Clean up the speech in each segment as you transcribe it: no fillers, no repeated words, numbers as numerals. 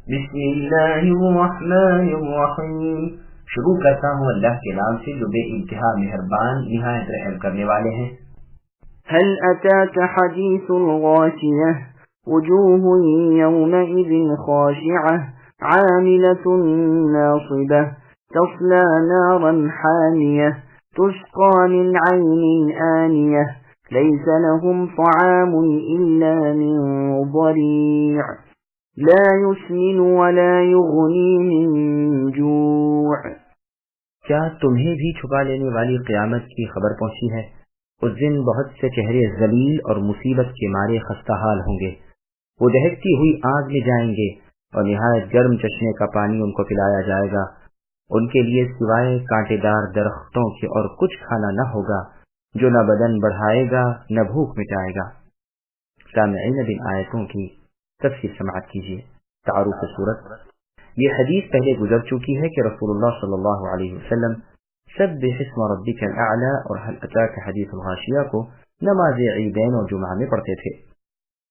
بسم اللہ الرحمن الرحیم. شروع کرتا ہوں اللہ کے نام سے جو بے انتہا مہربان نہایت رحم کرنے والے ہیں. هل أتاك حديث الغاشية وجوه يومئذ خاشعة عاملة ناصبة تصلى نارا حامية تسقى من عين آنية ليس لهم طعام إلا من ضريع لا يسمن ولا يغني من جوع. کیا تمہیں بھی چھپا لینے والی قیامت کی خبر پہنچی ہے؟ اس دن بہت سے چہرے ذلیل اور مصیبت کے مارے خستہ حال ہوں گے. وہ دہکتی ہوئی آگ میں جائیں گے اور نہایت گرم چشمے کا پانی ان کو پلایا جائے گا. ان کے لیے سوائے کانٹے دار درختوں کے اور کچھ کھانا نہ ہوگا جو نہ بدن بڑھائے گا نہ بھوک مٹائے گا. سامعین ان آیتوں کی تفسیر سماعت کیجیے. تعارف صورت. یہ حدیث پہلے گزر چکی ہے کہ رسول اللہ صلی اللہ علیہ وسلم سبح اسم ربک الاعلی اور هل اتاک حدیث الغاشیہ کو نماز عیدین اور جمعہ میں پڑھتے تھے.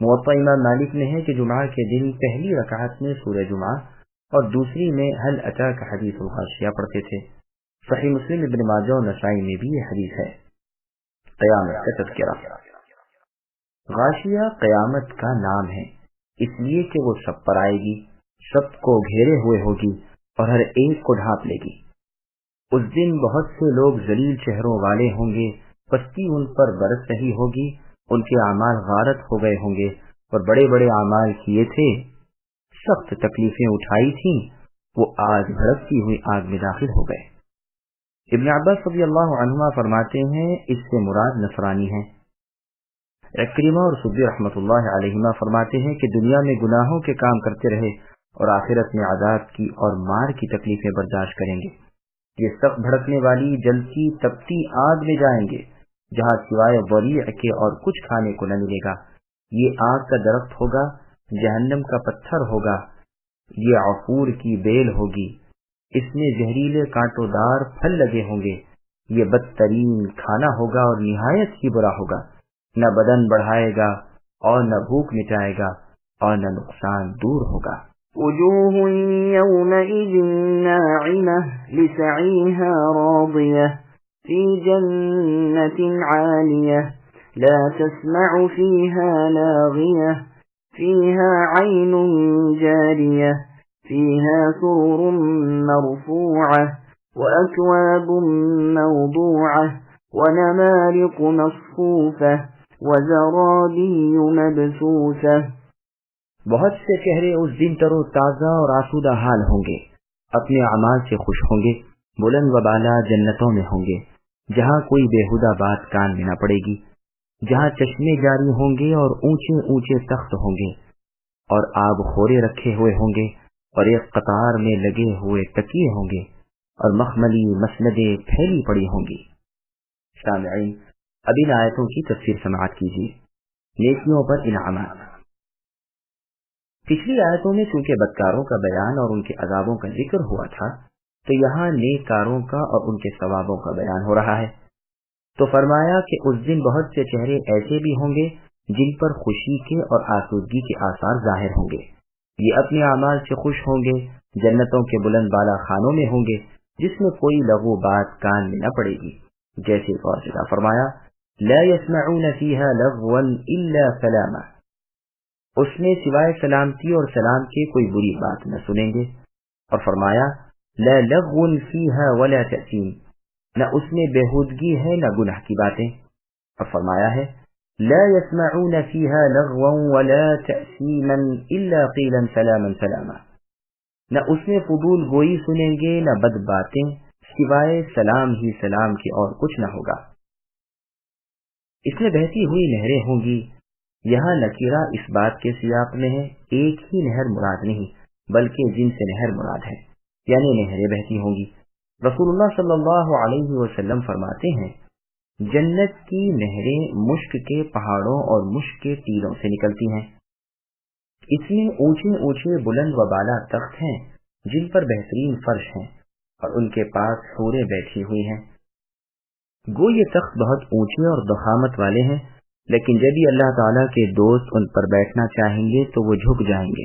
موطا امام مالک میں ہے کہ جمعہ کے دن پہلی رکعت میں سورہ جمعہ اور دوسری میں هل اتاک حدیث الغاشیہ پڑھتے تھے. صحیح مسلم، ابن ماجہ اور نسائی میں بھی یہ حدیث ہے. قیامت کا تذکرہ. غاشیہ قیامت کا نام ہے اس لیے کہ وہ سب پر آئے گی، سب کو گھیرے ہوئے ہوگی اور ہر ایک کو ڈھانپ لے گی. اس دن بہت سے لوگ ذلیل چہروں والے ہوں گے، پستی ان پر برس رہی ہوگی، ان کے اعمال غارت ہو گئے ہوں گے اور بڑے بڑے اعمال کیے تھے، سخت تکلیفیں اٹھائی تھیں، وہ آج بھڑکتی ہوئی آگ میں داخل ہو گئے. ابن عباس رضی اللہ عنہما فرماتے ہیں اس سے مراد نصرانی ہیں. اکرمہ اور سدی رحمۃ اللہ علیہما فرماتے ہیں کہ دنیا میں گناہوں کے کام کرتے رہے اور آخرت میں عذاب کی اور مار کی تکلیفیں برداشت کریں گے. یہ سخت بھڑکنے والی جلتی تپتی آگ میں جائیں گے جہاں سوائے ضریع کے اور کچھ کھانے کو نہ ملے گا. یہ آگ کا درخت ہوگا، جہنم کا پتھر ہوگا، یہ عفور کی بیل ہوگی، اس میں زہریلے کانٹوں دار پھل لگے ہوں گے. یہ بدترین کھانا ہوگا اور نہایت ہی برا ہوگا، نہ بدن بڑھائے گا اور نہ بھوک مٹائے گا اور نہ نقصان دور ہوگا. وجوه يومئذ ناعمة لسعيها راضية في جنة عالية لا تسمع فيها لاغية فيها عين جارية فيها سرر مرفوعة وأكواب موضوعة ونمارق مصفوفة وزرابي مبثوثة. بہت سے چہرے اس دن تر و تازہ اور آسودہ حال ہوں گے، اپنے اعمال سے خوش ہوں گے، بلند و بالا جنتوں میں ہوں گے جہاں کوئی بیہودہ بات کان میں نہ پڑے گی، جہاں چشمے جاری ہوں گے اور اونچے اونچے تخت ہوں گے اور آب خورے رکھے ہوئے ہوں گے اور ایک قطار میں لگے ہوئے تکیے ہوں گے اور مخملی مسندیں پھیلی پڑی ہوں گی. سامعین اب ان آیتوں کی تفسیر سماعت کیجیے. نیکیوں پر انعامات. پچھلی آیتوں میں چونکہ بدکاروں کا بیان اور ان کے عذابوں کا ذکر ہوا تھا تو یہاں نیکاروں کا اور ان کے ثوابوں کا بیان ہو رہا ہے. تو فرمایا کہ اس دن بہت سے چہرے ایسے بھی ہوں گے جن پر خوشی کے اور آسودگی کے آثار ظاہر ہوں گے. یہ اپنے اعمال سے خوش ہوں گے، جنتوں کے بلند بالا خانوں میں ہوں گے جس میں کوئی لغو بات کان میں نہ پڑے گی. جیسے اور جگہ فرمایا لا يسمعون فيها لغوا الا سلاما، اس میں سوائے سلامتی اور سلام کے کوئی بری بات نہ سنیں گے. اور فرمایا لا لغو فيها ولا تأثیم، نہ اس میں بےہودگی ہے نہ گناہ کی باتیں. اور فرمایا ہے لا يسمعون فيها لغوا ولا تأثیما الا قیلا سلاما سلاما، نہ اس میں فضول گوئی سنیں گے نہ بد باتیں سوائے سلام ہی سلام کے اور کچھ نہ ہوگا. اس میں بہتی ہوئی نہریں ہوں گی. یہاں نکیرہ اس بات کے سیاق میں ہے، ایک ہی نہر مراد نہیں بلکہ جن سے نہر مراد ہے، یعنی نہریں بہتی ہوں گی. رسول اللہ صلی اللہ علیہ وسلم فرماتے ہیں جنت کی نہریں مشک کے پہاڑوں اور مشک کے ٹیلوں سے نکلتی ہیں. اس میں اونچے اونچے بلند و بالا تخت ہیں جن پر بہترین فرش ہیں اور ان کے پاس حوریں بیٹھی ہوئی ہیں. گو یہ تخت بہت اونچے اور ضخامت والے ہیں، لیکن جب بھی اللہ تعالیٰ کے دوست ان پر بیٹھنا چاہیں گے تو وہ جھک جائیں گے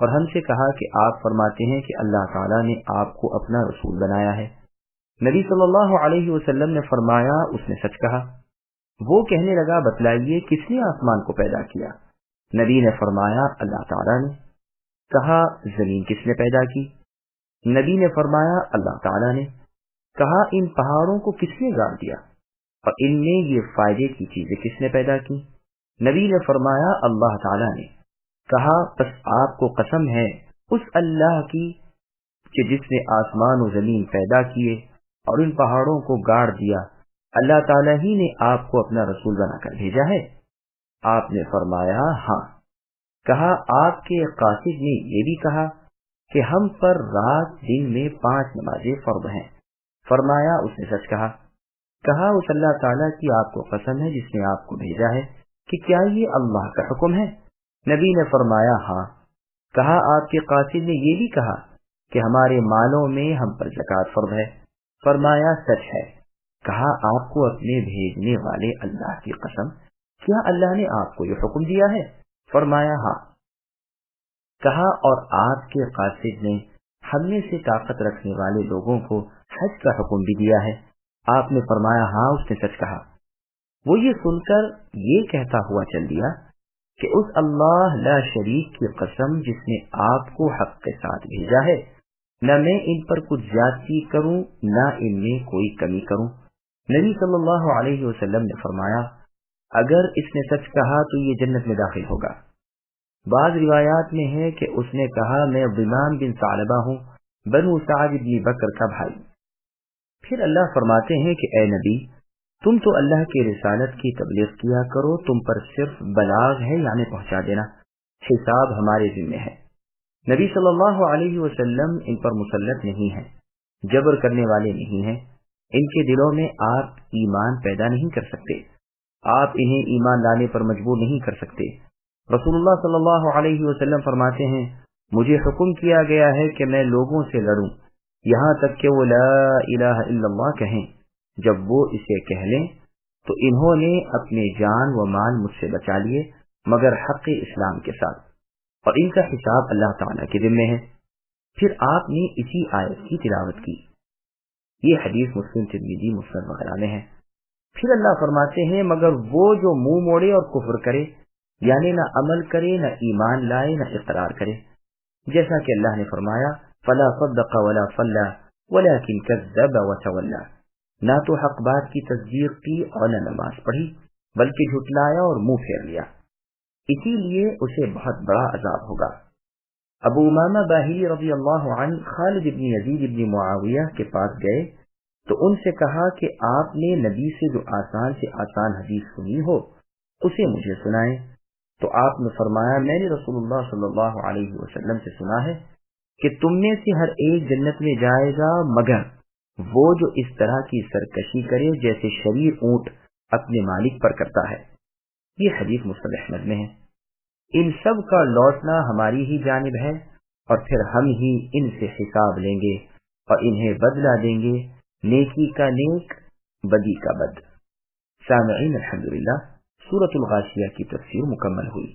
اور ہم سے کہا کہ آپ فرماتے ہیں کہ اللہ تعالیٰ نے آپ کو اپنا رسول بنایا ہے۔ نبی صلی اللہ علیہ وسلم نے فرمایا اس نے سچ کہا۔ وہ کہنے لگا بتلائیے کس نے آسمان کو پیدا کیا؟ نبی نے فرمایا اللہ تعالیٰ نے۔ کہا زمین کس نے پیدا کی؟ نبی نے فرمایا اللہ تعالیٰ نے۔ کہا ان پہاڑوں کو کس نے گاڑ دیا اور ان میں یہ فائدے کی چیزیں کس نے پیدا کی؟ نبی نے فرمایا اللہ تعالیٰ نے۔ کہا بس آپ کو قسم ہے اس اللہ کی کہ جس نے آسمان و زمین پیدا کیے اور ان پہاڑوں کو گاڑ دیا، اللہ تعالیٰ ہی نے آپ کو اپنا رسول بنا کر بھیجا ہے؟ آپ نے فرمایا ہاں۔ کہا آپ کے قاصد نے یہ بھی کہا کہ ہم پر رات دن میں 5 نمازیں فرض ہیں؟ فرمایا اس نے سچ کہا۔ کہا اس اللہ تعالیٰ کی آپ کو قسم ہے جس نے آپ کو بھیجا ہے کہ کیا یہ اللہ کا حکم ہے؟ نبی نے فرمایا ہاں۔ کہا آپ کے قاصد نے یہ بھی کہا کہ ہمارے مالوں میں ہم پر زکوٰۃ فرض ہے؟ فرمایا سچ ہے۔ کہا آپ کو اپنے بھیجنے والے اللہ کی قسم، کیا اللہ نے آپ کو یہ حکم دیا ہے؟ فرمایا ہاں۔ کہا اور آپ کے قاصد نے ہم میں سے طاقت رکھنے والے لوگوں کو حج کا حکم بھی دیا ہے؟ آپ نے فرمایا ہاں، اس نے سچ کہا۔ وہ یہ سن کر یہ کہتا ہوا چل دیا کہ اس اللہ لا شریک کی قسم جس نے آپ کو حق کے ساتھ بھیجا ہے، نہ میں ان پر کچھ زیادتی کروں نہ ان میں کوئی کمی کروں۔ نبی صلی اللہ علیہ وسلم نے فرمایا اگر اس نے سچ کہا تو یہ جنت میں داخل ہوگا۔ بعض روایات میں ہے کہ اس نے کہا میں ضمام بن ثعلبہ ہوں، بنو سعد بن بکر کا بھائی۔ پھر اللہ فرماتے ہیں کہ اے نبی تم تو اللہ کی رسالت کی تبلیغ کیا کرو، تم پر صرف بلاغ ہے یعنی پہنچا دینا، حساب ہمارے ذمہ ہے۔ نبی صلی اللہ علیہ وسلم ان پر مسلط نہیں ہیں، جبر کرنے والے نہیں ہیں، ان کے دلوں میں آپ ایمان پیدا نہیں کر سکتے، آپ انہیں ایمان لانے پر مجبور نہیں کر سکتے۔ رسول اللہ صلی اللہ علیہ وسلم فرماتے ہیں مجھے حکم کیا گیا ہے کہ میں لوگوں سے لڑوں یہاں تک کہ وہ لا الہ الا اللہ کہیں۔ جب وہ اسے کہہ لیں تو انہوں نے اپنے جان و مال مجھ سے بچا لیے مگر حق اسلام کے ساتھ، اور ان کا حساب اللہ تعالیٰ کے ذمہ ہے۔ پھر آپ نے اسی آیت کی تلاوت کی۔ یہ حدیث مسلم، ترمذی، مسند وغیرہ میں ہے۔ پھر اللہ فرماتے ہیں مگر وہ جو منہ موڑے اور کفر کرے، یعنی نہ عمل کرے، نہ ایمان لائے، نہ اقرار کرے، جیسا کہ اللہ نے فرمایا فلا صدق ولا صلى ولكن كذب وتولى، نہ تو حق بات کی تصدیق کی اور نہ نماز پڑھی بلکہ جھٹلایا اور منہ پھیر لیا، اسی لیے اسے بہت بڑا عذاب ہوگا۔ ابو امامہ باہلی رضی اللہ عنہ خالد بن یزید بن معاویہ کے پاس گئے تو ان سے کہا کہ آپ نے نبی سے جو آسان سے آسان حدیث سنی ہو اسے مجھے سنائیں۔ تو آپ نے فرمایا میں نے رسول اللہ صلی اللہ علیہ وسلم سے سنا ہے کہ تم میں سے ہر ایک جنت میں جائے گا مگر وہ جو اس طرح کی سرکشی کرے جیسے شریر اونٹ اپنے مالک پر کرتا ہے۔ یہ حدیث مسند احمد میں ہے۔ ان سب کا لوٹنا ہماری ہی جانب ہے اور پھر ہم ہی ان سے حساب لیں گے اور انہیں بدلہ دیں گے، نیکی کا نیک، بدی کا بد۔ سامعین الحمدللہ، سورۃ الغاشیہ کی تفسیر مکمل ہوئی۔